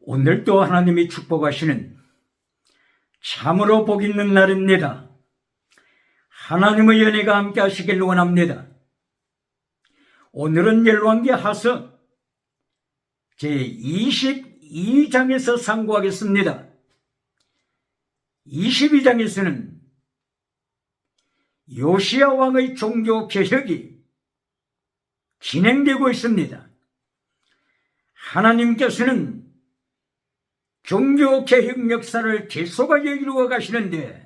오늘도 하나님이 축복하시는 참으로 복 있는 날입니다. 하나님의 은혜가 함께 하시길 원합니다. 오늘은 열왕기하서 제22장에서 상고하겠습니다. 22장에서는 요시야 왕의 종교 개혁이 진행되고 있습니다. 하나님께서는 종교 개혁 역사를 계속하게 이루어 가시는데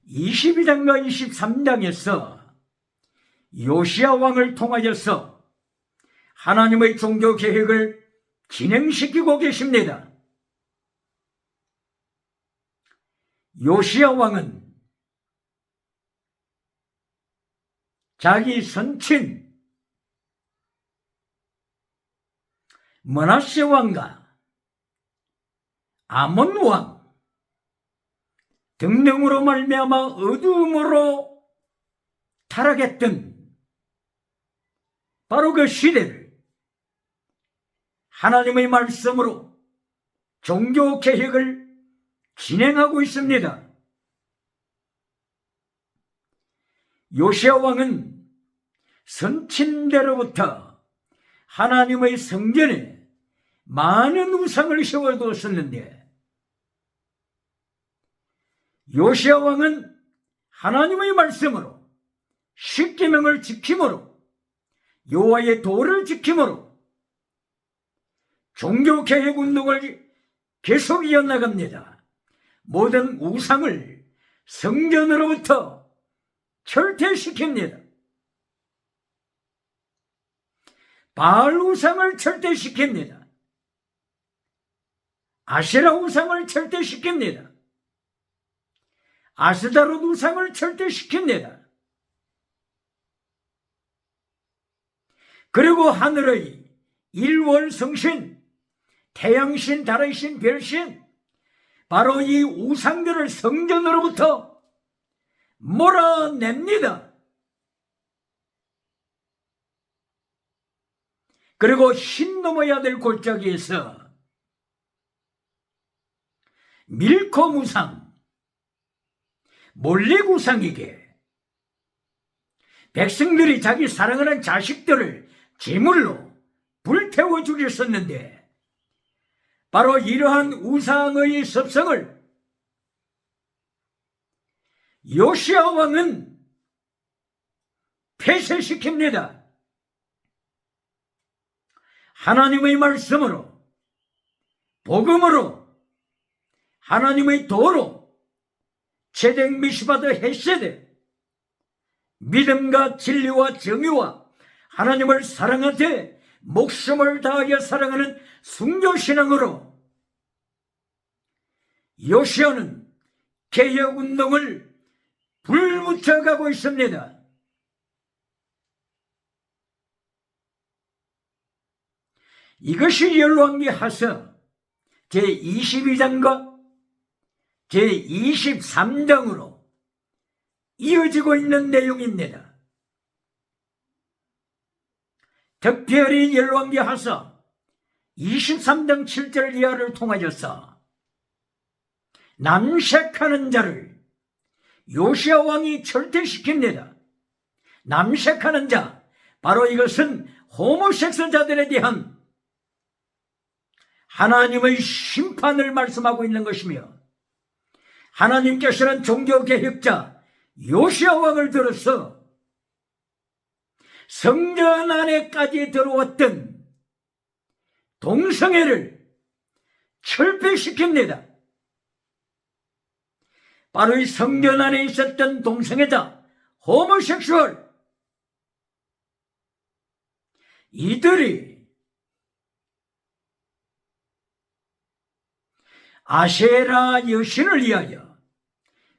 22장과 23장에서 요시야 왕을 통하여서 하나님의 종교 개혁을 진행시키고 계십니다. 요시야 왕은 자기 선친 므낫세 왕과 아몬 왕 등등으로 말미암아 어두움으로 타락했던 바로 그 시대를 하나님의 말씀으로 종교 개혁을 진행하고 있습니다. 요시야 왕은 선친대로부터 하나님의 성전에 많은 우상을 세워두었었는데 요시야 왕은 하나님의 말씀으로 십계명을 지킴으로 여호와의 도를 지킴으로 종교개혁 운동을 계속 이어나갑니다. 모든 우상을 성전으로부터 철퇴시킵니다. 바알 우상을 철퇴시킵니다. 아세라 우상을 철퇴시킵니다. 아스다롯 우상을 철퇴시킵니다. 그리고 하늘의 일월성신, 태양신, 달의신, 별신, 바로 이 우상들을 성전으로부터 몰아냅니다. 그리고 흰 넘어야 될 골짜기에서 밀코 우상, 몰렉 우상에게 백성들이 자기 사랑하는 자식들을 제물로 불태워 죽였었는데 바로 이러한 우상의 습성을 요시야 왕은 폐쇄시킵니다. 하나님의 말씀으로, 복음으로, 하나님의 도로, 체덱 미시바드 헤세드, 믿음과 진리와 정의와 하나님을 사랑하되 목숨을 다하여 사랑하는 순교신앙으로 요시야는 개혁운동을 불붙여가고 있습니다. 이것이 열왕기하서 제22장과 제23장으로 이어지고 있는 내용입니다. 특별히 열왕기하서 23장 7절 이하를 통하여서 남색하는 자를 요시야 왕이 철퇴시킵니다. 남색하는 자, 바로 이것은 호모섹스자들에 대한 하나님의 심판을 말씀하고 있는 것이며 하나님께서는 종교개혁자 요시야 왕을 들어서 성전 안에까지 들어왔던 동성애를 철폐시킵니다. 바로 이 성전 안에 있었던 동성애자, 호모섹슈얼, 이들이 아세라 여신을 위하여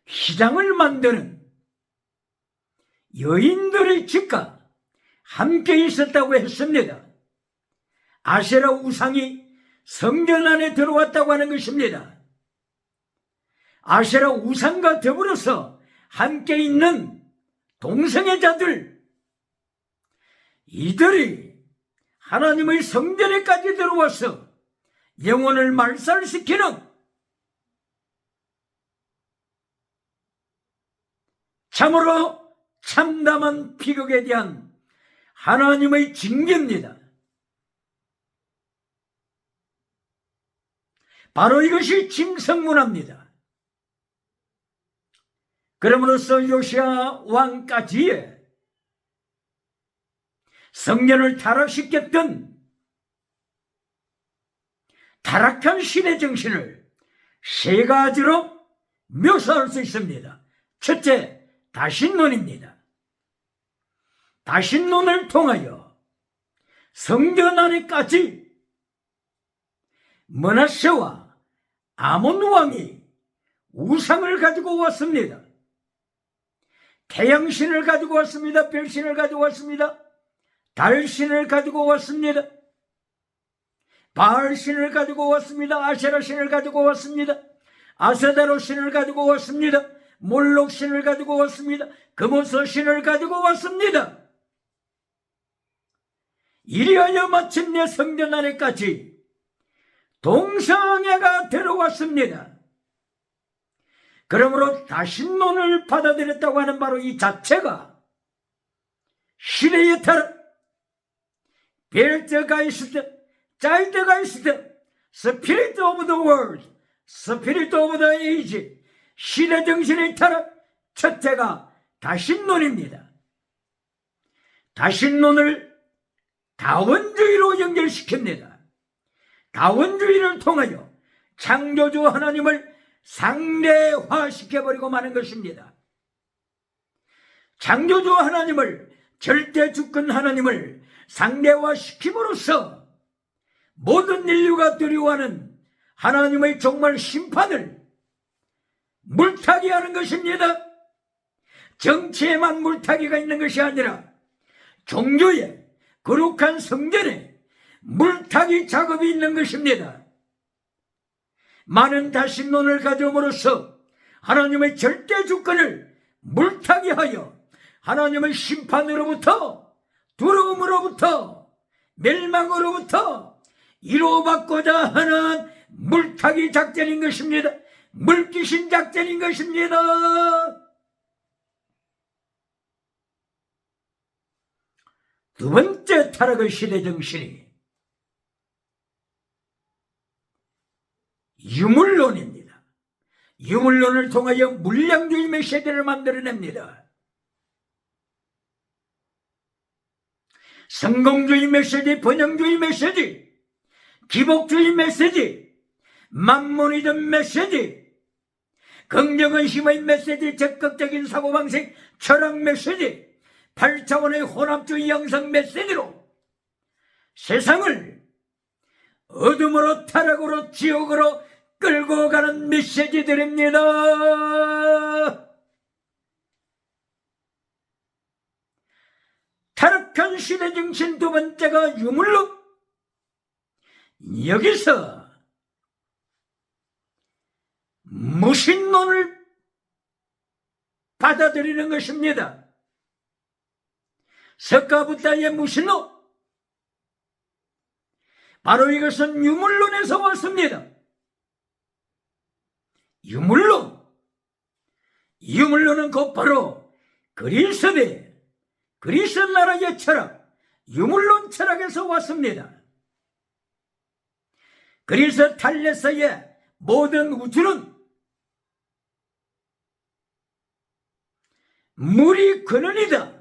휘장을 만드는 여인들의 집과 함께 있었다고 했습니다. 아세라 우상이 성전 안에 들어왔다고 하는 것입니다. 아세라 우상과 더불어서 함께 있는 동성애자들, 이들이 하나님의 성전에까지 들어와서 영혼을 말살시키는 참으로 참담한 비극에 대한 하나님의 징계입니다. 바로 이것이 짐승문화입니다. 그러므로서 요시야 왕까지의 성전을 타락시켰던 타락한 신의 정신을 세 가지로 묘사할 수 있습니다. 첫째, 다신론입니다. 다신론을 통하여 성전 안에까지 므낫세와 아몬 왕이 우상을 가지고 왔습니다. 태양신을 가지고 왔습니다. 별신을 가지고 왔습니다. 달신을 가지고 왔습니다. 바알신을 가지고 왔습니다. 아세라신을 가지고 왔습니다. 아세다로신을 가지고 왔습니다. 몰록신을 가지고 왔습니다. 금오서신을 가지고 왔습니다. 이리하여 마침내 성전 안에까지 동성애가 들어왔습니다. 그러므로 다신론을 받아들였다고 하는 바로 이 자체가 시대의 타락, 벨트가이스트, 자이트가이스트, 스피릿 오브 더 월드, 스피릿 오브 더 에이지, 시대 정신의 타락, 첫째가 다신론입니다. 다신론을 다원주의로 연결시킵니다. 다원주의를 통하여 창조주 하나님을 상대화시켜버리고 마는 것입니다. 창조주 하나님을, 절대 주권 하나님을 상대화시킴으로써 모든 인류가 두려워하는 하나님의 정말 심판을 물타기하는 것입니다. 정치에만 물타기가 있는 것이 아니라 종교에, 거룩한 성전에 물타기 작업이 있는 것입니다. 많은 다신론을 가져옴으로써 하나님의 절대 주권을 물타기하여 하나님의 심판으로부터, 두려움으로부터, 멸망으로부터 이루어받고자 하는 물타기 작전인 것입니다. 물귀신 작전인 것입니다. 두 번째 타락의 시대 정신이 유물론입니다. 유물론을 통하여 물량주의 메시지를 만들어냅니다. 성공주의 메시지, 번영주의 메시지, 기복주의 메시지, 만모니즘 메시지, 긍정의 힘의 메시지, 적극적인 사고방식, 철학 메시지, 8차원의 혼합주의 양성 메시지로 세상을 어둠으로, 타락으로, 지옥으로 끌고 가는 메시지들입니다. 타락한 시대 정신 두 번째가 유물론. 여기서 무신론을 받아들이는 것입니다. 석가부다의 무신론, 바로 이것은 유물론에서 왔습니다. 유물론은 곧바로 그리스 나라의 철학, 유물론 철학에서 왔습니다. 그래서 탈레스의 모든 우주는 물이 근원이다.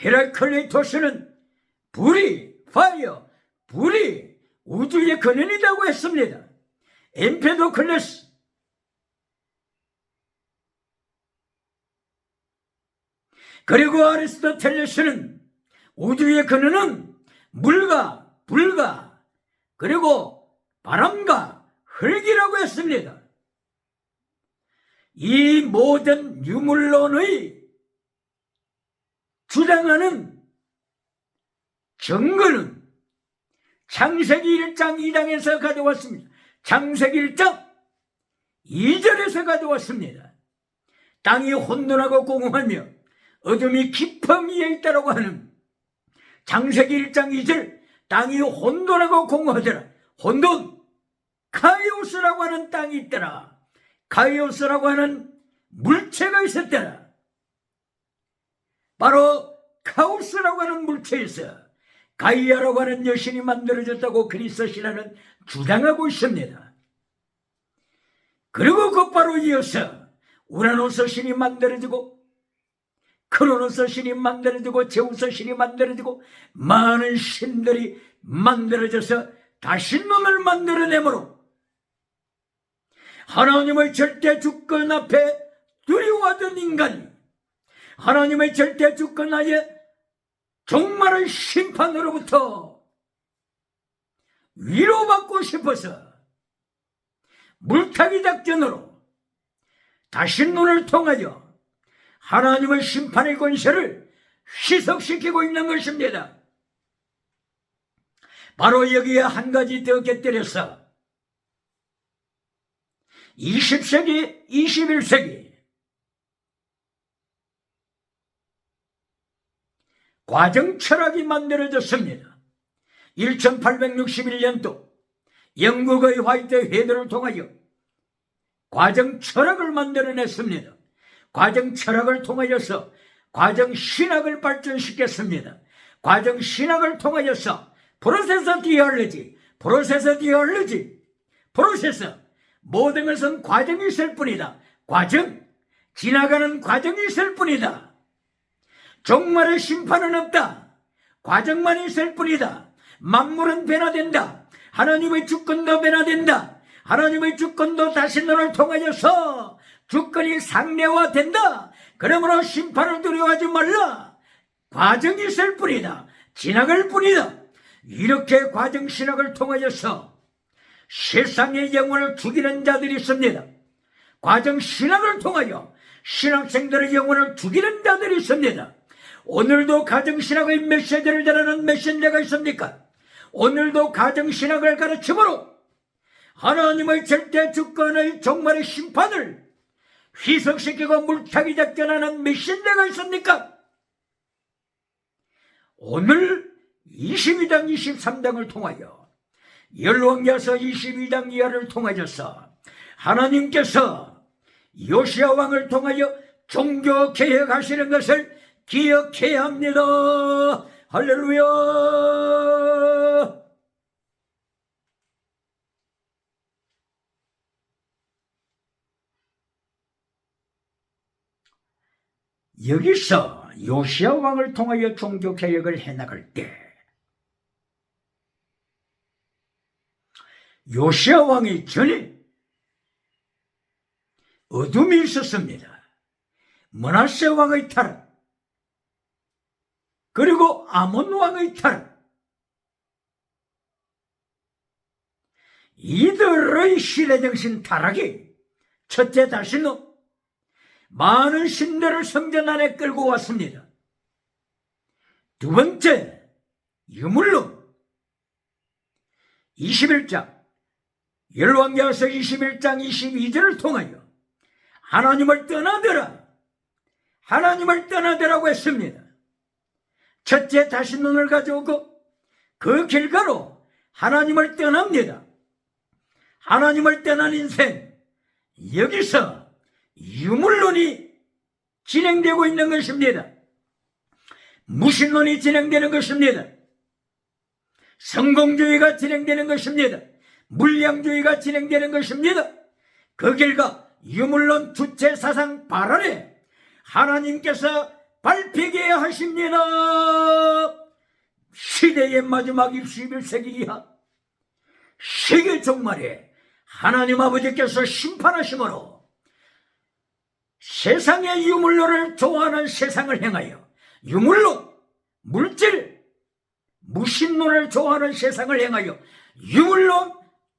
헤라클리토스는 불이 우주의 근원이라고 했습니다. 엠페도클레스, 그리고 아리스토텔레스는 우주의 근원은 물과 불과 그리고 바람과 흙이라고 했습니다. 이 모든 유물론의 주장하는 증거는 창세기 1장 2장에서 가져왔습니다. 창세기 1장 2절에서 가져왔습니다. 땅이 혼돈하고 공허하며 어둠이 깊음 위에 있다라고 하는 창세기 1장 2절, 땅이 혼돈하고 공허하더라. 혼돈, 카이오스라고 하는 땅이 있더라. 카이오스라고 하는 물체가 있었더라. 바로 카오스라고 하는 물체에서 가이아라고 하는 여신이 만들어졌다고 그리스도시라는 주장하고 있습니다. 그리고 곧바로 이어서 우라노스 신이 만들어지고 크로노스 신이 만들어지고 제우스 신이 만들어지고 많은 신들이 만들어져서 다신론을 만들어내므로 하나님의 절대 주권 앞에 두려워하던 인간이 하나님의 절대 주권 하에 종말의 심판으로부터 위로받고 싶어서 물타기 작전으로 다신론을 통하여 하나님의 심판의 권세를 희석시키고 있는 것입니다. 바로 여기에 한 가지 더 곁들여서 20세기, 21세기 과정 철학이 만들어졌습니다. 1861년도 영국의 화이트 회도를 통하여 과정 철학을 만들어냈습니다. 과정 철학을 통하여서 과정 신학을 발전시켰습니다. 과정 신학을 통하여서 프로세서 모든 것은 과정이 있을 뿐이다. 과정, 지나가는 과정이 있을 뿐이다. 종말의 심판은 없다. 과정만 있을 뿐이다. 만물은 변화된다. 하나님의 주권도 변화된다. 하나님의 주권도 다신론을 통하여서 주권이 상례화된다. 그러므로 심판을 두려워하지 말라. 과정이 있을 뿐이다. 지나갈 뿐이다. 이렇게 과정 신학을 통하여서 세상의 영혼을 죽이는 자들이 있습니다. 과정 신학을 통하여 신학생들의 영혼을 죽이는 자들이 있습니다. 오늘도 가정신학의 메시지를 전하는 메신저가 있습니까? 오늘도 가정신학을 가르침으로 하나님의 절대 주권의 종말의 심판을 희석시키고 물타기 작전하는 메신저가 있습니까? 오늘 22장 23장을 통하여 열왕기서 22장 이하를 통하여서 하나님께서 요시야 왕을 통하여 종교 개혁하시는 것을 기억해야 합니다. 할렐루야. 여기서 요시야 왕을 통하여 종교 개혁을 해나갈 때 요시야 왕이 전에 어둠이 있었습니다. 므낫세 왕의 타락, 그리고 아몬 왕의 타락, 이들의 신뢰정신 타락이 첫째 다시는 많은 신들을 성전 안에 끌고 왔습니다. 두 번째, 유물론 21장 열왕기서 21장 22절을 통하여 하나님을 떠나더라고 했습니다. 첫째 다신론을 가져오고 그 결과로 하나님을 떠납니다. 하나님을 떠난 인생, 여기서 유물론이 진행되고 있는 것입니다. 무신론이 진행되는 것입니다. 성공주의가 진행되는 것입니다. 물량주의가 진행되는 것입니다. 그 결과 유물론 주체 사상 발언에 하나님께서 밟히게 하십니다. 시대의 마지막 21세기 이하 세계 종말에 하나님 아버지께서 심판하심으로 세상의 유물론을 좋아하는 세상을 향하여 유물론, 물질, 무신론을 좋아하는 세상을 향하여 유물론,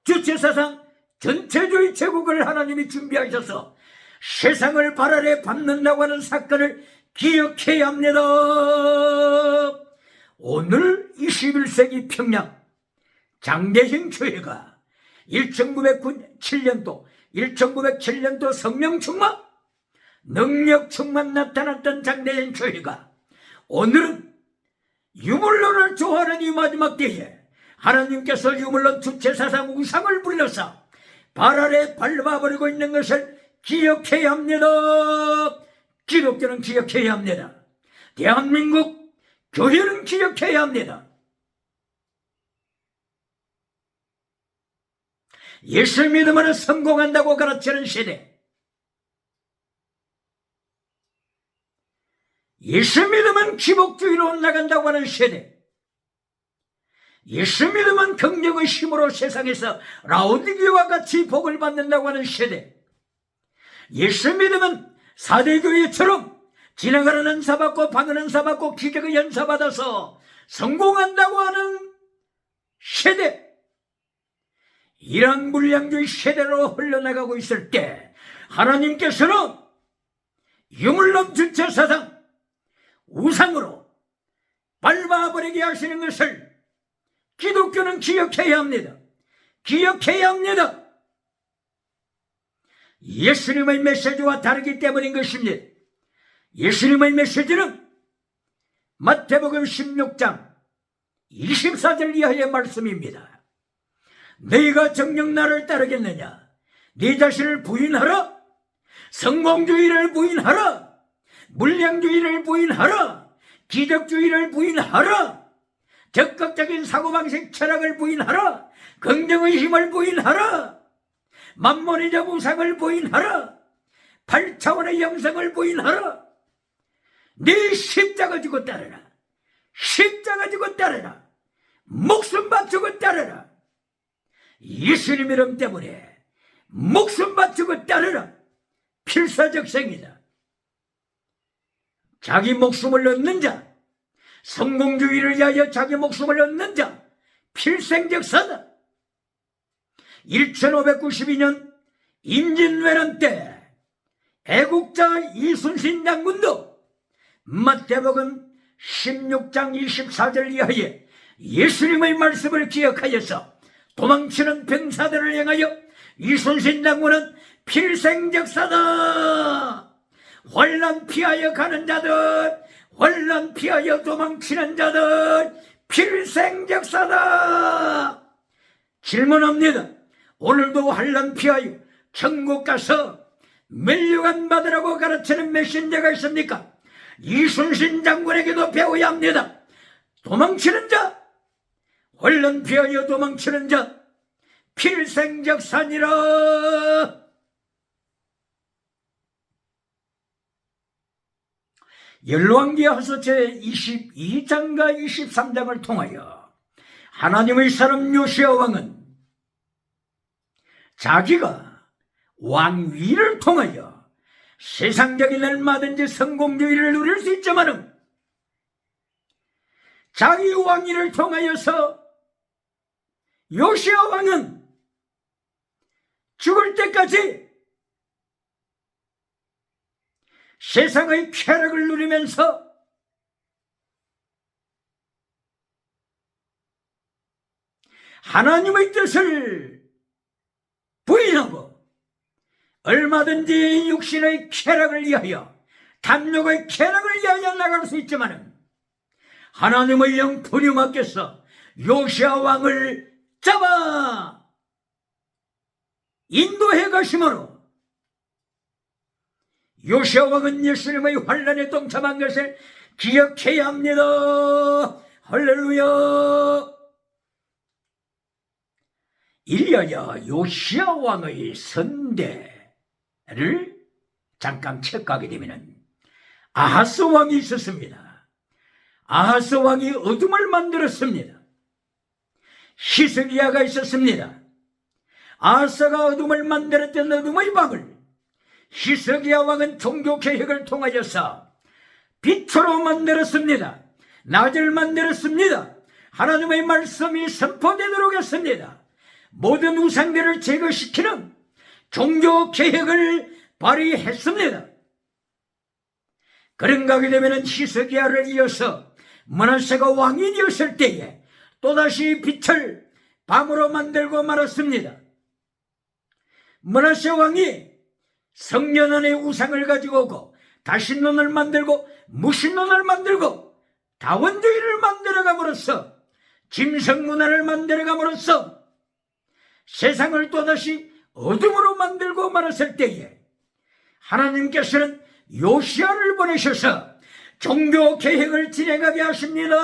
주체사상, 전체주의 제국을 하나님이 준비하셔서 세상을 발 아래 밟는다고 하는 사건을 기억해야 합니다. 오늘 21세기 평양 장대형 교회가 1907년도 성령 충만, 능력 충만 나타났던 장대형 교회가 오늘은 유물론을 좋아하는 이 마지막 때에 하나님께서 유물론 주체사상 우상을 불러서 발 아래 밟아버리고 있는 것을 기억해야 합니다. 기독교는 기억해야 합니다. 대한민국 교회는 기억해야 합니다. 예수 믿으면 성공한다고 가르치는 시대, 예수 믿으면 기복주의로 나간다고 하는 시대, 예수 믿으면 긍정의 힘으로 세상에서 라오디게와 같이 복을 받는다고 하는 시대, 예수 믿으면 사대교회처럼 지나가는 은사 받고 방은 은사 받고 기적의 연사 받아서 성공한다고 하는 시대, 이런 물량주의 세대로 흘러나가고 있을 때 하나님께서는 유물론 주체사상 우상으로 밟아버리게 하시는 것을 기독교는 기억해야 합니다. 기억해야 합니다. 예수님의 메시지와 다르기 때문인 것입니다. 예수님의 메시지는 마태복음 16장 24절 이하의 말씀입니다. 너희가 정녕 나를 따르겠느냐? 네 자신을 부인하라. 성공주의를 부인하라. 물량주의를 부인하라. 기적주의를 부인하라. 적극적인 사고방식 철학을 부인하라. 긍정의 힘을 부인하라. 만몬의적 우상을 부인하라. 8차원의 영성을 부인하라. 네 십자가 지고 따르라. 십자가 지고 따르라. 목숨 바치고 따르라. 예수님 이름 때문에 목숨 바치고 따르라. 필사적생이다. 자기 목숨을 얻는 자, 성공주의를 위하여 자기 목숨을 얻는 자, 필생적사다. 1592년 임진왜란 때 애국자 이순신 장군도 마태복음 16장 24절 이하에 예수님의 말씀을 기억하여서 도망치는 병사들을 향하여 이순신 장군은 필생적사다. 환난 피하여 가는 자들, 환난 피하여 도망치는 자들, 필생적사다. 질문합니다. 오늘도 환난 피하여 천국 가서 멸류관 받으라고 가르치는 메신저가 있습니까? 이순신 장군에게도 배워야 합니다. 도망치는 자, 환난 피하여 도망치는 자, 필생적사니라. 열왕기하서 제22장과 23장을 통하여 하나님의 사람 요시야 왕은 자기가 왕위를 통하여 세상적인 얼마든지 성공주의를 누릴 수 있지만은 자기 왕위를 통하여서 요시야 왕은 죽을 때까지 세상의 쾌락을 누리면서 하나님의 뜻을 부인하고 얼마든지 육신의 쾌락을 위하여, 탐욕의 쾌락을 위하여 나갈 수 있지만 하나님의 영 분유마께서 요시야 왕을 잡아 인도해 가심으로 요시야 왕은 예수님의 환난에 동참한 것을 기억해야 합니다. 할렐루야. 이리하여 요시야 왕의 선대를 잠깐 체크하게 되면 아하스 왕이 있었습니다. 아하스 왕이 어둠을 만들었습니다. 히스기야가 있었습니다. 아하스가 어둠을 만들었던 어둠의 방을 히스기야 왕은 종교개혁을 통하여서 빛으로 만들었습니다. 낮을 만들었습니다. 하나님의 말씀이 선포되도록 했습니다. 모든 우상들을 제거시키는 종교개혁을 발휘했습니다. 그런가 하게 되면 히스기야를 이어서 므낫세가 왕이 되었을 때에 또다시 빛을 밤으로 만들고 말았습니다. 므낫세 왕이 성전 안에 우상을 가지고 오고 다신론을 만들고 무신론을 만들고 다원주의를 만들어감으로써 짐승 문화를 만들어감으로써 세상을 또다시 어둠으로 만들고 말았을 때에 하나님께서는 요시야를 보내셔서 종교개혁을 진행하게 하십니다.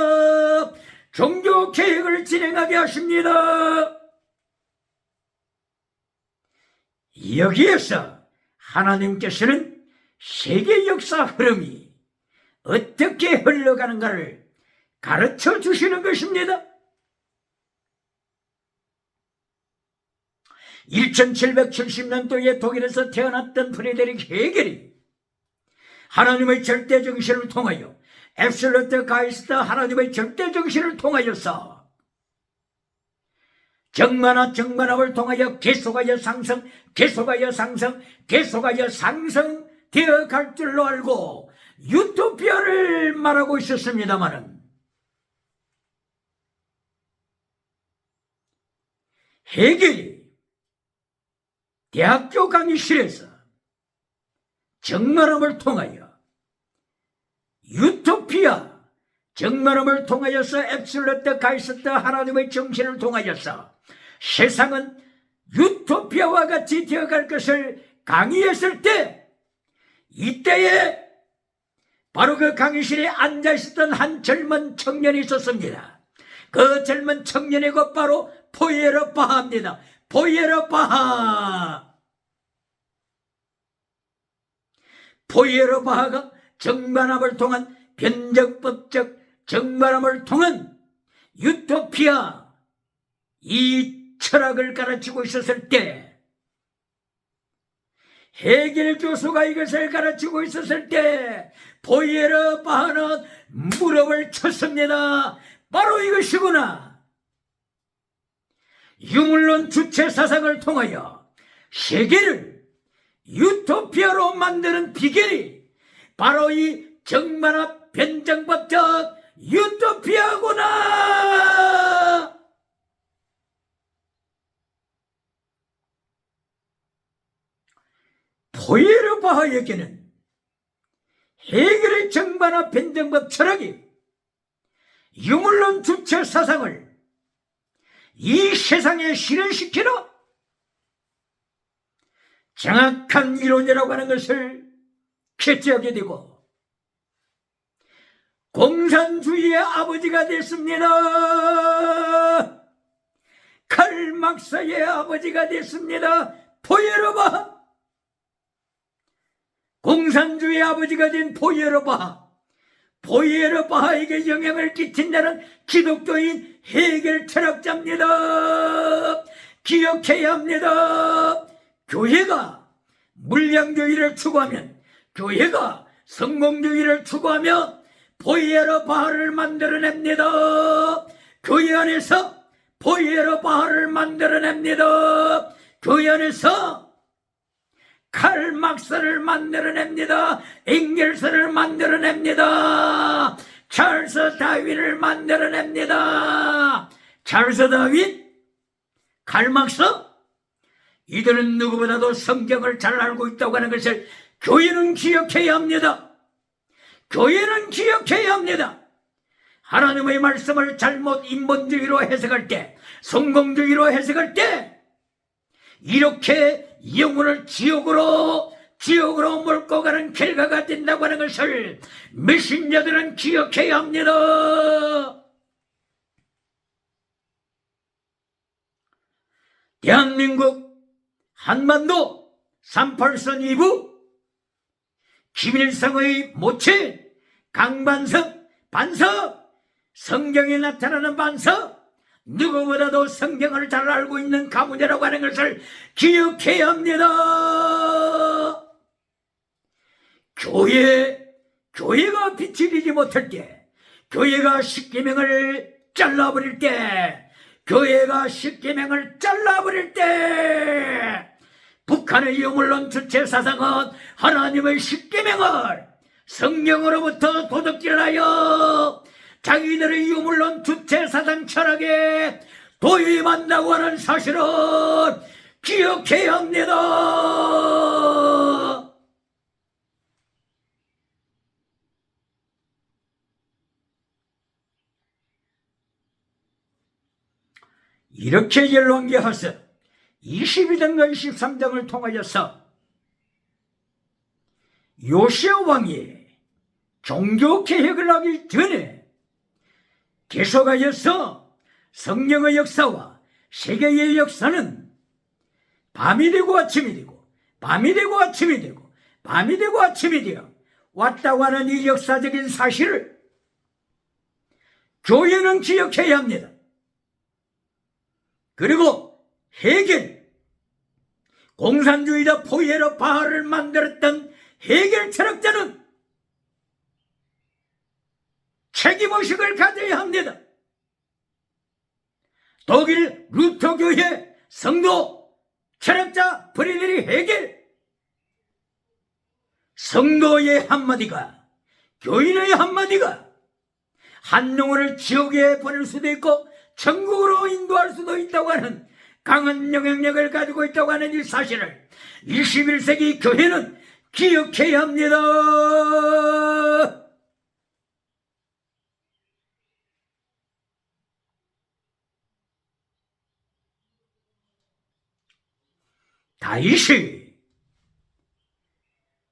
종교개혁을 진행하게 하십니다. 여기에서 하나님께서는 세계 역사 흐름이 어떻게 흘러가는가를 가르쳐 주시는 것입니다. 1770년도에 독일에서 태어났던 프리데릭 헤겔이 하나님의 절대 정신을 통하여 앱솔루트 가이스트 하나님의 절대 정신을 통하여서 정만합을 통하여 계속하여 상승, 계속하여 상승, 계속하여 상승되어 갈 줄로 알고 유토피아를 말하고 있었습니다마는 헤겔이 대학교 강의실에서 정만함을 통하여 유토피아, 정만함을 통하여서 앱솔루트 가이스트 하나님의 정신을 통하여서 세상은 유토피아와 같이 되어갈 것을 강의했을 때 이때에 바로 그 강의실에 앉아있었던 한 젊은 청년이 있었습니다. 그 젊은 청년의 것 바로 포이에르 바하입니다. 포이에르 바하. 포이에르 바하가 정만함을 통한 변정법적 정만함을 통한 유토피아 이 철학을 가르치고 있었을 때 헤겔 교수가 이것을 가르치고 있었을 때 포이에르 바하는 무릎을 쳤습니다. 바로 이것이구나. 유물론 주체 사상을 통하여 세계를 유토피아로 만드는 비결이 바로 이 정만합 변정법적 유토피아구나. 포이에르 바하에게는 헤겔의 정만합 변정법 철학이 유물론 주체 사상을 이 세상에 실현시키는 정확한 이론이라고 하는 것을 캐치하게 되고 공산주의의 아버지가 됐습니다. 칼 막스의 아버지가 됐습니다. 포이에르 바하. 공산주의의 아버지가 된 포이에르 바하. 포이에르 바하에게 영향을 끼친 자는 기독교인 헤겔 철학자입니다. 기억해야 합니다. 교회가 물량주의를 추구하면, 교회가 성공주의를 추구하면 포이에르 바하를 만들어냅니다. 교회 안에서 포이에르 바하를 만들어냅니다. 교회 안에서 칼 막스를 만들어냅니다. 엥겔스를 만들어냅니다. 찰스 다윈을 만들어냅니다. 찰스 다윈, 칼 막스, 이들은 누구보다도 성경을 잘 알고 있다고 하는 것을 교회는 기억해야 합니다. 교회는 기억해야 합니다. 하나님의 말씀을 잘못 인본주의로 해석할 때, 성공주의로 해석할 때 이렇게 영혼을 지옥으로 몰고 가는 결과가 된다고 하는 것을 메신저들은 기억해야 합니다. 대한민국 한반도 38선 이후 김일성의 모친 강반석, 반석, 성경에 나타나는 반석, 누구보다도 성경을 잘 알고 있는 가문이라고 하는 것을 기억해야 합니다. 교회가 빛이 되지 못할 때, 교회가 십계명을 잘라버릴 때, 교회가 십계명을 잘라버릴 때, 북한의 유물론 주체 사상은 하나님의 십계명을 성경으로부터 도둑질하여 자기들의 유물론 주체 사상 철학에 도입한다고 하는 사실은 기억해야 합니다. 이렇게 열왕기하서 22장과 23장을 통하여서 요시야 왕이 종교개혁을 하기 전에 계속하여서 성령의 역사와 세계의 역사는 밤이 되고 아침이 되고 밤이 되고 아침이 되고 밤이 되고 아침이 되어 왔다고 하는 이 역사적인 사실을 교회는 기억해야 합니다. 그리고 헤겔, 공산주의자 포이에르 바하를 만들었던 헤겔 철학자는 책임의식을 가져야 합니다. 독일 루터교회 성도 철학자 프리드리히 헤겔, 성도의 한마디가, 교인의 한마디가 한 영혼을 지옥에 보낼 수도 있고 천국으로 인도할 수도 있다고 하는 강한 영향력을 가지고 있다고 하는 이 사실을 21세기 교회는 기억해야 합니다. 다윗이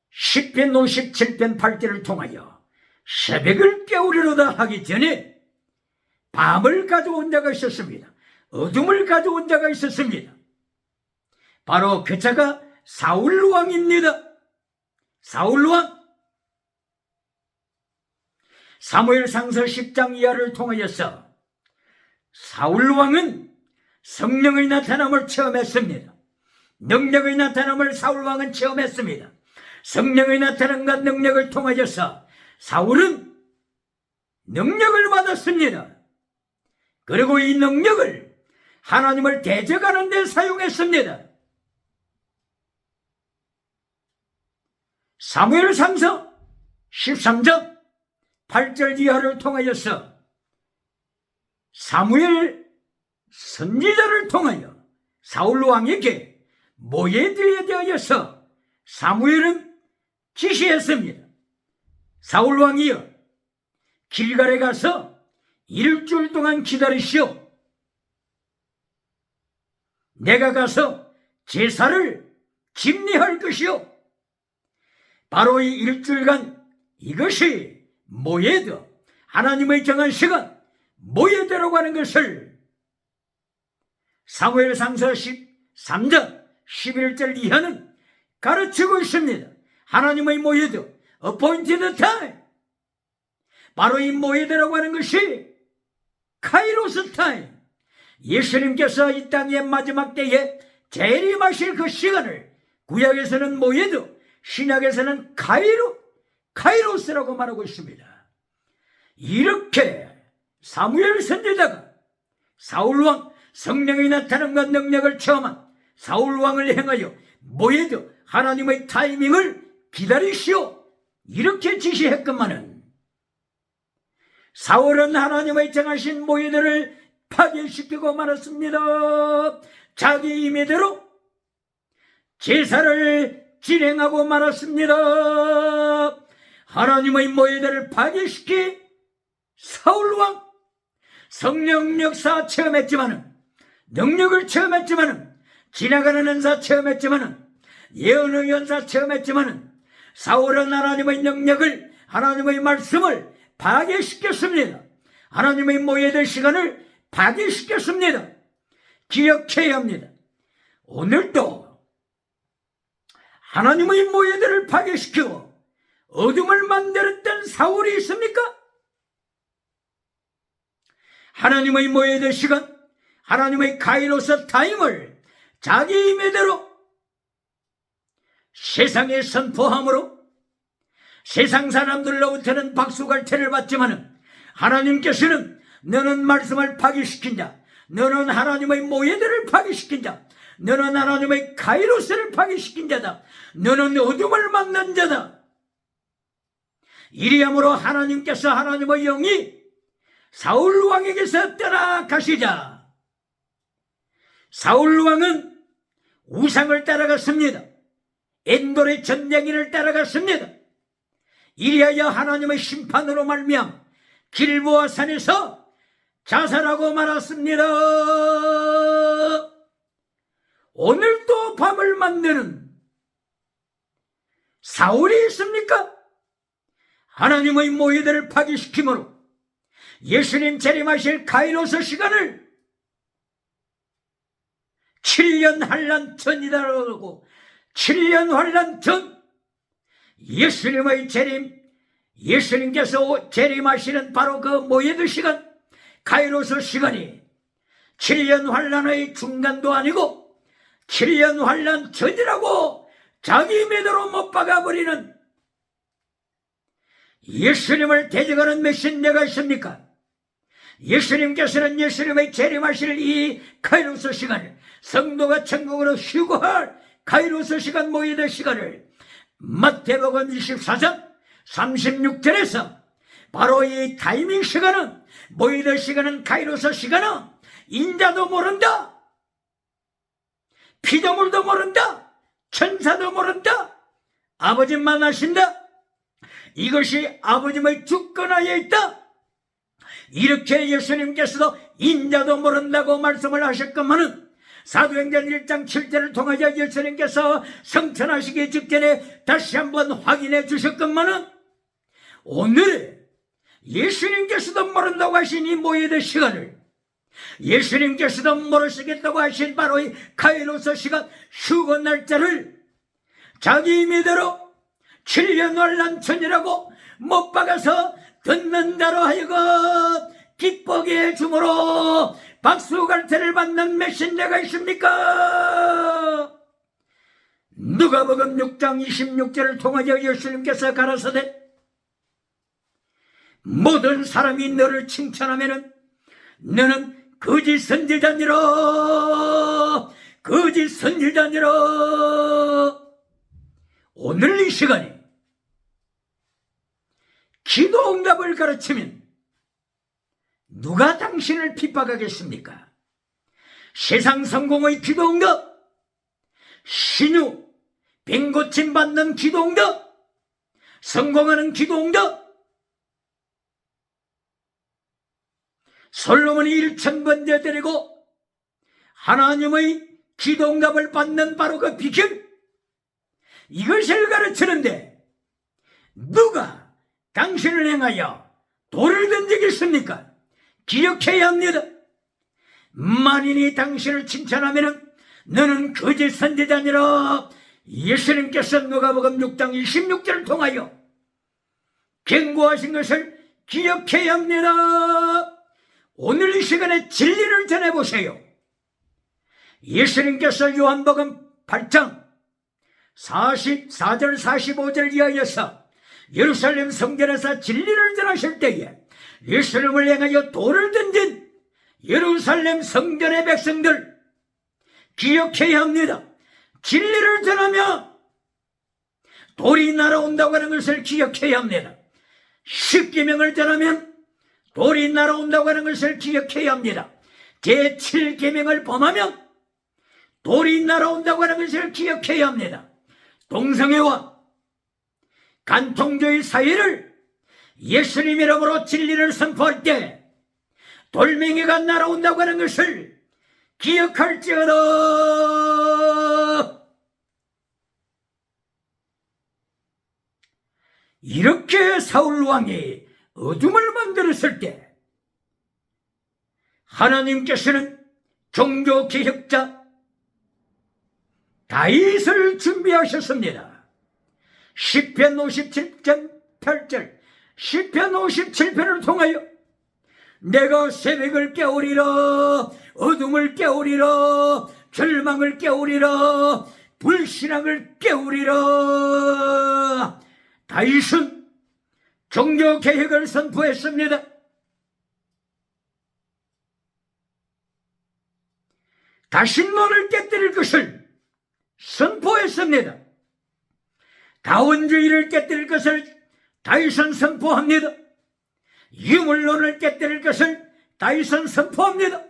시편 57편 8절을 통하여 새벽을 깨우리로다 하기 전에 밤을 가져온 자가 있었습니다. 어둠을 가져온 자가 있었습니다. 바로 그 자가 사울 왕입니다. 사울 왕. 사무엘상서 10장 이하를 통하여서 사울 왕은 성령의 나타남을 체험했습니다. 능력의 나타남을 사울 왕은 체험했습니다. 성령의 나타남과 능력을 통하여서 사울은 능력을 받았습니다. 그리고 이 능력을 하나님을 대적하는 데 사용했습니다. 사무엘상서 13장 8절 이하를 통하여서 사무엘 선지자를 통하여 사울 왕에게 모예드에 대하여서 사무엘은 지시했습니다. 사울 왕이여, 길갈에 가서 일주일 동안 기다리시오. 내가 가서 제사를 집례할 것이오. 바로 이 일주일간 이것이 모예드, 하나님의 정한 시간, 모예드라고 하는 것을 사무엘상서 13장 11절 이하는 가르치고 있습니다. 하나님의 모예드, appointed time. 바로 이 모예드라고 하는 것이 카이로스 타임. 예수님께서 이 땅의 마지막 때에 재림하실 그 시간을 구약에서는 모예드, 신약에서는 카이로스라고 말하고 있습니다. 이렇게 사무엘 선지자가 사울왕 성령의 나타남과 능력을 체험한 사울왕을 행하여 모예드, 하나님의 타이밍을 기다리시오, 이렇게 지시했건만은 사울은 하나님의 정하신 모예드를 파괴시키고 말았습니다. 자기 임의대로 제사를 진행하고 말았습니다. 하나님의 모예드를 파괴시키 사울왕 성령 역사 체험했지만은, 능력을 체험했지만은, 지나가는 은사 체험했지만은, 예언의 연사 체험했지만은, 사울은 하나님의 능력을, 하나님의 말씀을 파괴시켰습니다. 하나님의 모예드 시간을 파괴시켰습니다. 기억해야 합니다. 오늘도 하나님의 모예드를 파괴시키고 어둠을 만들었던 사울이 있습니까? 하나님의 모예드 시간, 하나님의 카이로스 타임을 자기 임의대로 세상에 선포함으로 세상 사람들로부터는 박수갈채를 받지만은 하나님께서는 너는 말씀을 파괴시킨 자, 너는 하나님의 모예드를 파괴시킨 자, 너는 하나님의 카이로스를 파괴시킨 자다, 너는 어둠을 만난 자다. 이리함으로 하나님께서 하나님의 영이 사울 왕에게서 떠나가시자 사울 왕은 우상을 따라갔습니다. 엔돌의 전쟁이를 따라갔습니다. 이리하여 하나님의 심판으로 말미암아 길보아 산에서 자살하고 말았습니다. 오늘도 밤을 만드는 사울이 있습니까? 하나님의 모의들을 파괴시키므로 예수님 재림하실 가이로스 시간을 7년 환란 전이다라고, 7년 환란 전 예수님의 재림, 예수님께서 재림하시는 바로 그 모의들 시간, 가이로스 시간이 7년 환란의 중간도 아니고 7년 환란 전이라고 자기 믿음으로 못 박아버리는 예수님을 대적하는 메신저가 있습니까? 예수님께서는 예수님의 재림하실 이 가이로스 시간을, 성도가 천국으로 휴거할 가이로스 시간, 모의들 시간을 마태복음 24장 36절에서 바로 이 타이밍 시간은, 모의들 시간은, 가이로스 시간은 인자도 모른다, 피조물도 모른다, 천사도 모른다, 아버지만 아신다, 이것이 아버지의 주권하에 있다, 이렇게 예수님께서도 인자도 모른다고 말씀을 하셨건만은 사도행전 1장 7절을 통하여 예수님께서 성천하시기 직전에 다시 한번 확인해 주셨건만은 오늘 예수님께서도 모른다고 하신 이 모의의 시간을, 예수님께서도 모르시겠다고 하신 바로 이 가이로스 시간, 휴거 날짜를 자기 믿음으로 7년 환란 전이라고 못 박아서 듣는 자로 하여금 기쁘게 해주므로 박수갈채를 받는 메신저가 있습니까? 누가복음 6장 26절을 통하여 예수님께서 가라사대 모든 사람이 너를 칭찬하면은 너는 거짓 선지자니라, 거짓 선지자니라. 오늘 이 시간에 기도 응답을 가르치면 누가 당신을 핍박하겠습니까? 세상 성공의 기도 응답, 신유, 병 고침 받는 기도 응답, 성공하는 기도 응답, 솔로몬이 1000번째 드리고 하나님의 기도 응답을 받는 바로 그 비결, 이것을 가르치는데 누가 당신을 향하여 돌을 던지겠습니까? 기억해야 합니다. 만인이 당신을 칭찬하면 너는 거짓 선지자니라. 예수님께서 누가복음 6장 26절을 통하여 경고하신 것을 기억해야 합니다. 오늘 이 시간에 진리를 전해보세요. 예수님께서 요한복음 8장 44절 45절 이하여서 예루살렘 성전에서 진리를 전하실 때에 예수님을 향하여 돌을 던진 예루살렘 성전의 백성들 기억해야 합니다. 진리를 전하며 돌이 날아온다고 하는 것을 기억해야 합니다. 십계명을 전하면 돌이 날아온다고 하는 것을 기억해야 합니다. 제7계명을 범하면 돌이 날아온다고 하는 것을 기억해야 합니다. 동성애와 간통주의 사회를 예수님 이름으로 진리를 선포할 때 돌멩이가 날아온다고 하는 것을 기억할지어다. 이렇게 사울 왕이 어둠을 만들었을 때 하나님께서는 종교개혁자 다윗을 준비하셨습니다. 시편 57.8절, 시편 57편을 통하여 내가 새벽을 깨우리라, 어둠을 깨우리라, 절망을 깨우리라, 불신앙을 깨우리라. 다윗은 종교개혁을 선포했습니다. 다신론을 깨뜨릴 것을 선포했습니다. 다원주의를 깨뜨릴 것을 다윗은 선포합니다. 유물론을 깨뜨릴 것을 다윗은 선포합니다.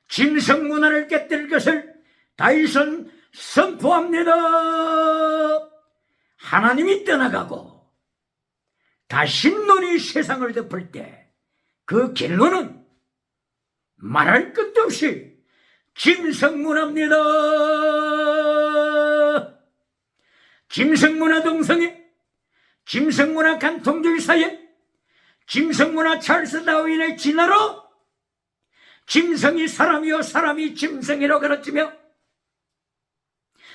짐승문화를 깨뜨릴 것을 다윗은 선포합니다. 하나님이 떠나가고 다신론이 세상을 덮을 때 그 결론은 말할 것도 없이 김성문화입니다. 김성문화 동성애, 김성문화 간통주의 사회, 김성문화 찰스 다윈의 진화로 짐승이 사람이요 사람이 짐승이로 가르치며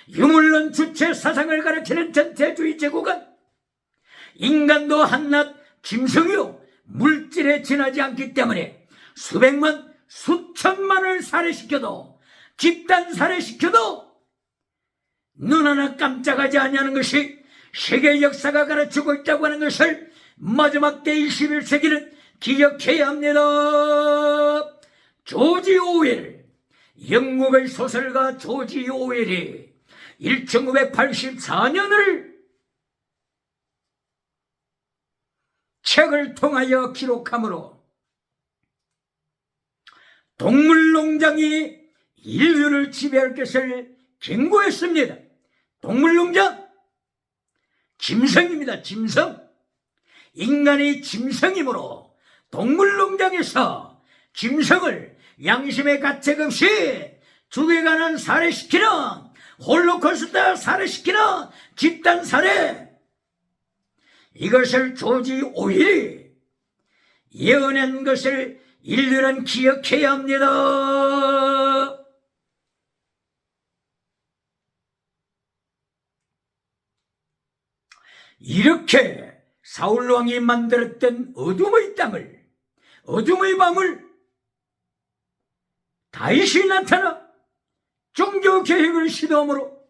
유물론 주체 사상을 가르치는 전체주의 제국은 인간도 한낱 짐승이요 물질에 지나지 않기 때문에 수백만 수천만을 살해시켜도 집단 살해시켜도 눈 하나 깜짝하지 않냐는 것이 세계 역사가 가르치고 있다고 하는 것을 마지막 때 21세기는 기억해야 합니다. 조지 오웰, 영국의 소설가 조지 오웰이 1984년을 책을 통하여 기록하므로 동물농장이 인류를 지배할 것을 경고했습니다. 동물농장, 짐승입니다. 짐승. 인간이 짐승이므로 동물농장에서 짐승을 양심의 가책 없이 죽여가는 살해시키는 홀로코스트 살해시키는 집단 살해, 이것을 조지 오웰이 예언한 것을 인류는 기억해야 합니다. 이렇게 사울왕이 만들었던 어둠의 땅을, 어둠의 밤을 다윗이 나타나 종교개혁을 시도함으로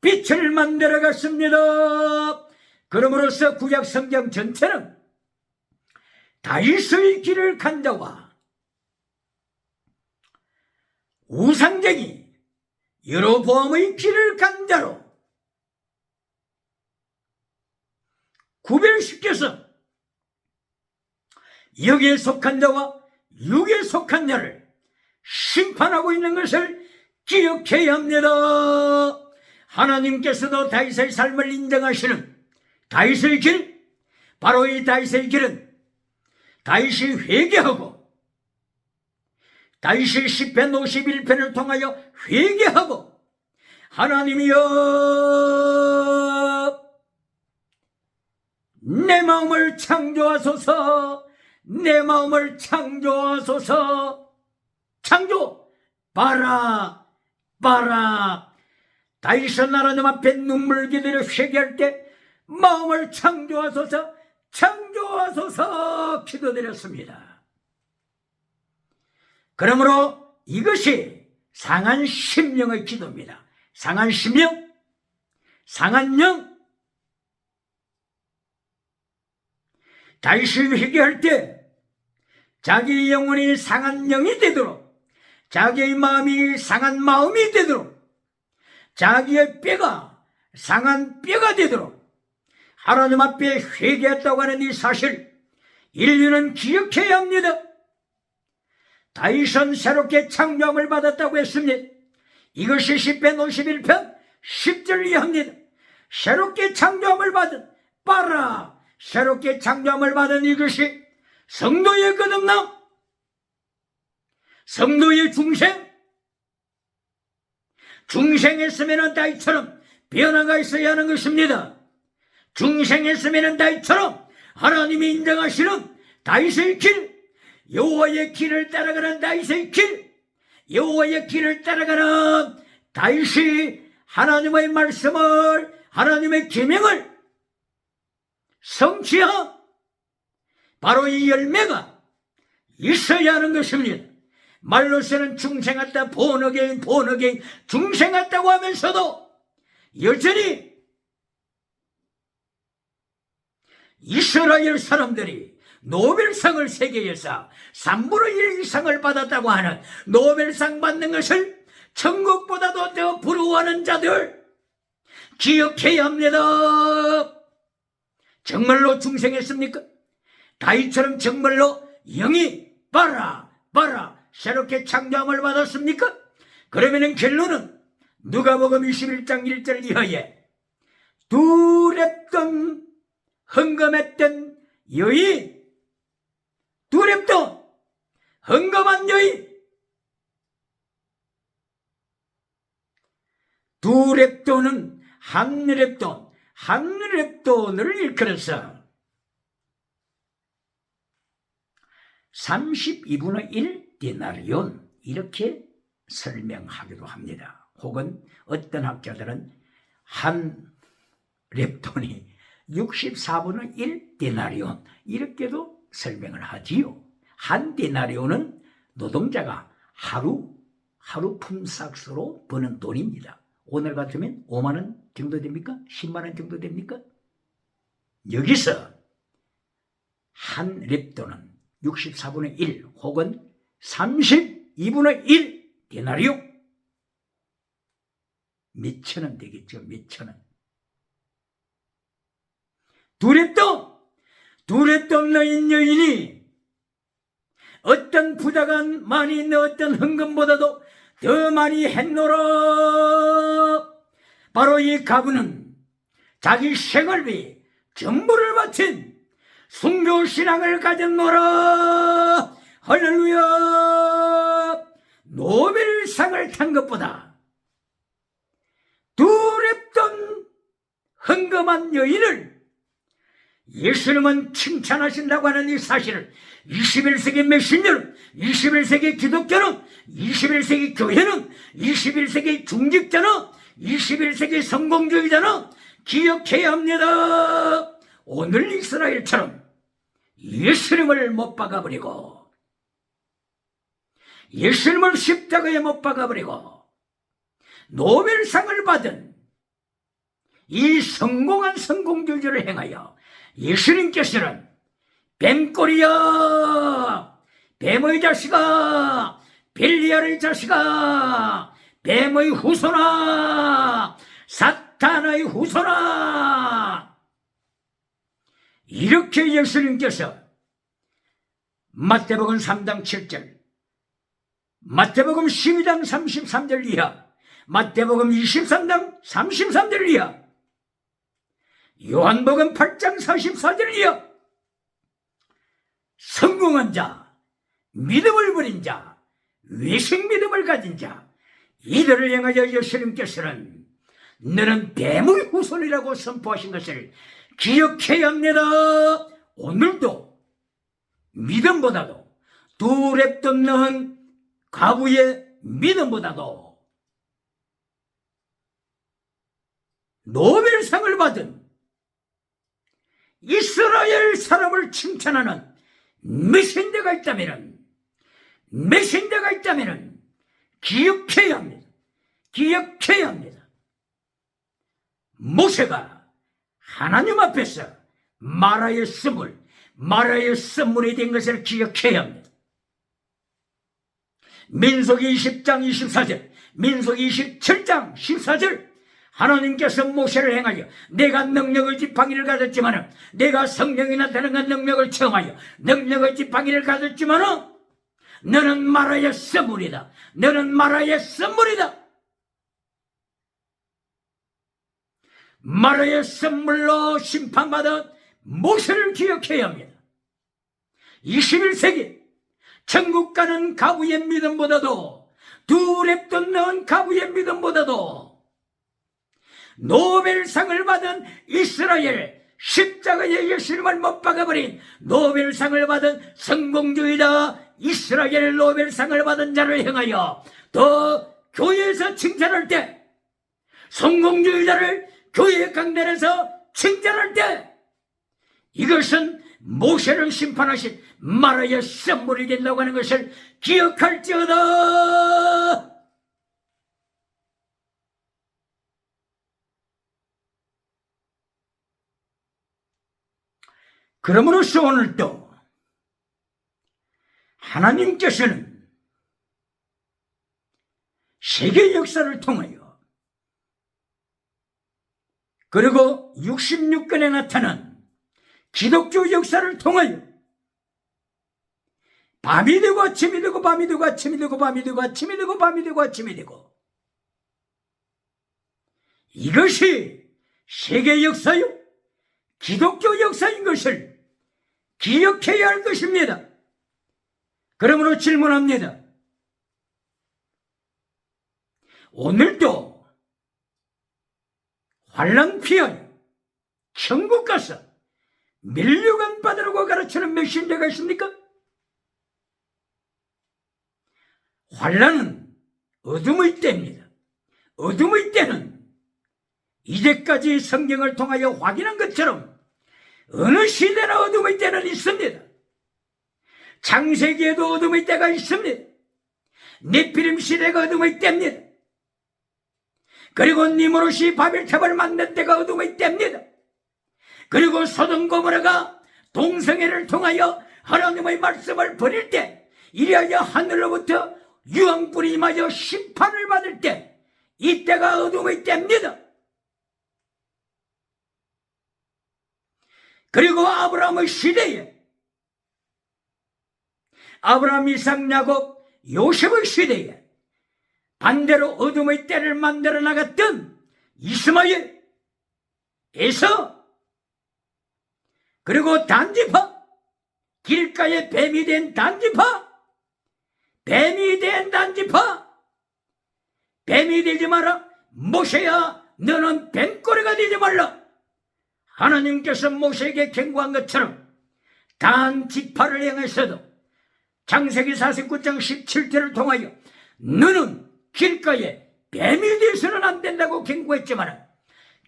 빛을 만들어갔습니다. 그러므로서 구약성경 전체는 다윗의 길을 간 자와 우상쟁이 여로보암의 길을 간 자로 구별시켜서 여기에 속한 자와 육에 속한 자를 심판하고 있는 것을 기억해야 합니다. 하나님께서도 다윗의 삶을 인정하시는 다윗의 길, 바로 이 다윗의 길은 다윗이 회개하고 다윗이 시편 51편을 통하여 회개하고 하나님이여 내 마음을 창조하소서, 내 마음을 창조하소서. 창조 봐라 봐라. 다윗은 하나님 앞에 눈물 기도를 회개할 때 마음을 창조하소서, 창조하소서 기도드렸습니다. 그러므로 이것이 상한 심령의 기도입니다. 상한 심령, 상한 영. 다윗이 회개할 때 자기 영혼이 상한 영이 되도록, 자기의 마음이 상한 마음이 되도록, 자기의 뼈가 상한 뼈가 되도록 하나님 앞에 회개했다고 하는 이 사실 인류는 기억해야 합니다. 다윗은 새롭게 창조함을 받았다고 했습니다. 이것이 시편 51편 10절 이하입니다. 새롭게 창조함을 받은, 봐라, 새롭게 창조함을 받은 이것이 성도의 거듭남, 성도의 중생. 중생했으면 다윗처럼 변화가 있어야 하는 것입니다. 중생했으면 다윗처럼 하나님이 인정하시는 다윗의 길, 여호와의 길을 따라가는 다윗의 길, 여호와의 길을 따라가는 다윗이 하나님의 말씀을, 하나님의 계명을 성취한 바로 이 열매가 있어야 하는 것입니다. 말로서는 중생했다, 본어게인 중생했다고 하면서도 여전히 이스라엘 사람들이 노벨상을 세계에서 3분의 1 이상을 받았다고 하는 노벨상 받는 것을 천국보다도 더 부러워하는 자들 기억해야 합니다. 정말로 중생했습니까? 다윗처럼 정말로 영이 봐라 새롭게 창조함을 받았습니까? 그러면은 결론은 누가복음 21장 1절 이하에 두렵던 헌금했던 여인, 두렵던 헌금한 여인, 두 렙돈은 한 렙돈, 한 렙돈을 일컬어서 32분의 1 데나리온 이렇게 설명하기도 합니다. 혹은 어떤 학자들은 한 렙돈이 64분의 1 데나리온 이렇게도 설명을 하지요. 한 데나리온은 노동자가 하루 품삯으로 버는 돈입니다. 오늘 같으면 5만 원 정도 됩니까? 10만 원 정도 됩니까? 여기서 한 렙돈은 64분의 1 혹은 32분의 1 데나리온 몇천 원 되겠죠. 몇천 원. 두 렙돈 넣인 여인이 어떤 부자가 많이 넣었던 헌금보다도 더 많이 했노라. 바로 이 가부는 자기 생활비 전부를 바친 순교신앙을 가졌노라. 할렐루야. 노벨상을 탄 것보다 두 렙돈 헌금한 여인을 예수님은 칭찬하신다고 하는 이 사실을 21세기 메신저는, 21세기 기독교는, 21세기 교회는, 21세기 중직자는, 21세기 성공주의자는 기억해야 합니다. 오늘 이스라엘처럼 예수님을 못 박아버리고, 예수님을 십자가에 못 박아버리고 노벨상을 받은 이 성공한 성공주의를 행하여 예수님께서는 뱀꼬리야, 뱀의 자식아, 벨리알의 자식아, 뱀의 후손아, 사탄의 후손아, 이렇게 예수님께서 마태복음 3장 7절, 마태복음 12장 33절 이하, 마태복음 23장 33절 이하, 요한복음 8장 44절 이하, 성공한 자, 믿음을 버린 자, 외식 믿음을 가진 자, 이들을 향하여 예수님께서는 너는 뱀의 후손이라고 선포하신 것을 기억해야 합니다. 오늘도 믿음보다도 두 렙돈 넣은 과부의 믿음보다도 노벨상을 받은 이스라엘 사람을 칭찬하는 메신저가 있다면 기억해야 합니다. 기억해야 합니다. 모세가 하나님 앞에서 마라의 선물이 된 것을 기억해야 합니다. 민수기 20장 24절, 민수기 27장 14절, 하나님께서 모세를 행하여 내가 능력의 지팡이를 가졌지만은, 내가 성령이 나타나는 능력을 청하여 능력의 지팡이를 가졌지만은 너는 마라의 선물이다. 너는 마라의 선물이다. 마라의 선물로 심판받은 모세를 기억해야 합니다. 21세기 천국 가는 가부의 믿음보다도, 두 렙돈 넣은 가부의 믿음보다도 노벨상을 받은 이스라엘, 십자가에 예수님을 못 박아버린 노벨상을 받은 성공주의자, 이스라엘 노벨상을 받은 자를 향하여 더 교회에서 칭찬할 때, 성공주의자를 교회 강단에서 칭찬할 때, 이것은 모세를 심판하신 마라의 선물이 된다고 하는 것을 기억할지어다. 그러므로서 오늘도 하나님께서는 세계 역사를 통하여, 그리고 66권에 나타난 기독교 역사를 통하여 밤이 되고 아침이 되고 밤이 되고 아침이 되고 밤이 되고 아침이 되고 밤이 되고 아침이 되고, 이것이 세계 역사요, 기독교 역사인 것을 기억해야 할 것입니다. 그러므로 질문합니다. 오늘도 환난 피하여 천국 가서 면류관 받으라고 가르치는 메신저가 있습니까? 환난은 어둠의 때입니다. 어둠의 때는 이제까지 성경을 통하여 확인한 것처럼 어느 시대나 어둠의 때는 있습니다. 창세기에도 어둠의 때가 있습니다. 네피림 시대가 어둠의 때입니다. 그리고 니무롯이 바벨탑을 만든 때가 어둠의 때입니다. 그리고 소돔 고모라가 동성애를 통하여 하나님의 말씀을 버릴 때, 이리하여 하늘로부터 유황불이 임하여 심판을 받을 때, 이때가 어둠의 때입니다. 그리고 아브라함의 시대에, 아브라함, 이삭, 야곱, 요셉의 시대에 반대로 어둠의 때를 만들어 나갔던 이스마엘, 에서, 그리고 단지파, 길가에 뱀이 된 단지파, 뱀이 된 단지파, 뱀이 되지 마라. 모세야, 너는 뱀꼬리가 되지 말라. 하나님께서 모세에게 경고한 것처럼 단지파를 향해서도 창세기 49장 17절을 통하여 너는 길가에 뱀이 되어서는 안 된다고 경고했지만,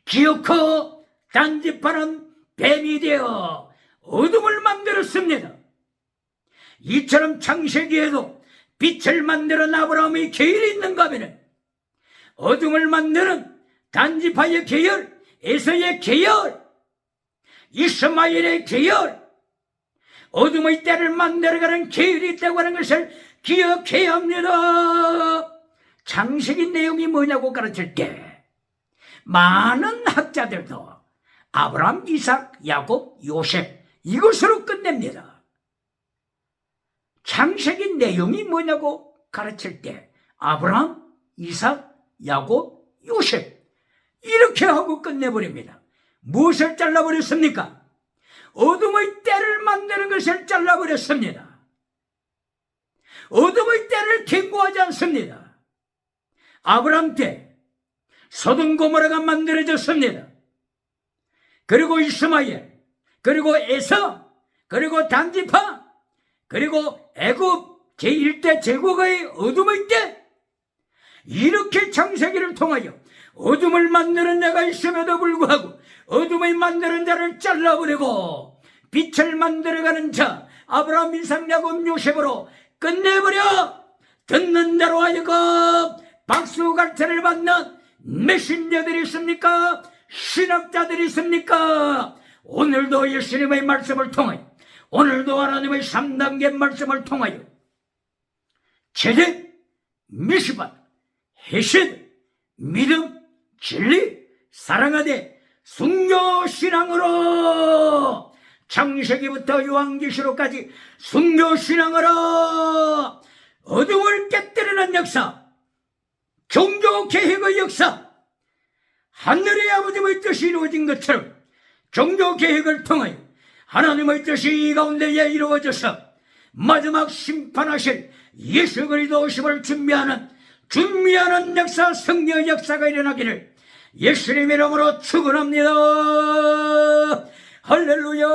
기어코 단지파는 뱀이 되어 어둠을 만들었습니다. 이처럼 창세기에도 빛을 만드는 아브라함의 계율이 있는가 하면 어둠을 만드는 단지파의 계열, 에서의 계열, 이스마엘의 계열, 어둠의 때를 만들어가는 계율이 있다고 하는 것을 기억해야 합니다. 창세기 내용이 뭐냐고 가르칠 때 많은 학자들도 아브라함, 이삭, 야곱, 요셉 이것으로 끝냅니다. 창세기 내용이 뭐냐고 가르칠 때 아브라함, 이삭, 야곱, 요셉 이렇게 하고 끝내버립니다. 무엇을 잘라버렸습니까? 어둠의 때를 만드는 것을 잘라버렸습니다. 어둠의 때를 경고하지 않습니다. 아브라함 때 소돔 고모라가 만들어졌습니다. 그리고 이스마엘, 그리고 에서, 그리고 단지파, 그리고 애굽 제1대 제국의 어둠의 때, 이렇게 창세기를 통하여 어둠을 만드는 자가 있음에도 불구하고 어둠을 만드는 자를 잘라버리고 빛을 만들어가는 자 아브라함, 이삭, 야곱, 요셉으로 끝내버려 듣는 자로 하여금 박수갈채를 받는 메신저들이 있습니까? 신학자들이 있습니까? 오늘도 예수님의 말씀을 통하여, 오늘도 하나님의 3단계 말씀을 통하여 제대, 미시밭, 해신, 믿음, 진리, 사랑하되 순교신앙으로 창세기부터 요한계시록까지 순교신앙으로 어둠을 깨뜨리는 역사, 종교개혁의 역사, 하늘의 아버지의 뜻이 이루어진 것처럼 종교개혁을 통하여 하나님의 뜻이 이 가운데에 이루어져서 마지막 심판하실 예수 그리스도 오심을 준비하는 역사, 성령의 역사가 일어나기를 예수님 이름으로 축원합니다. 할렐루야.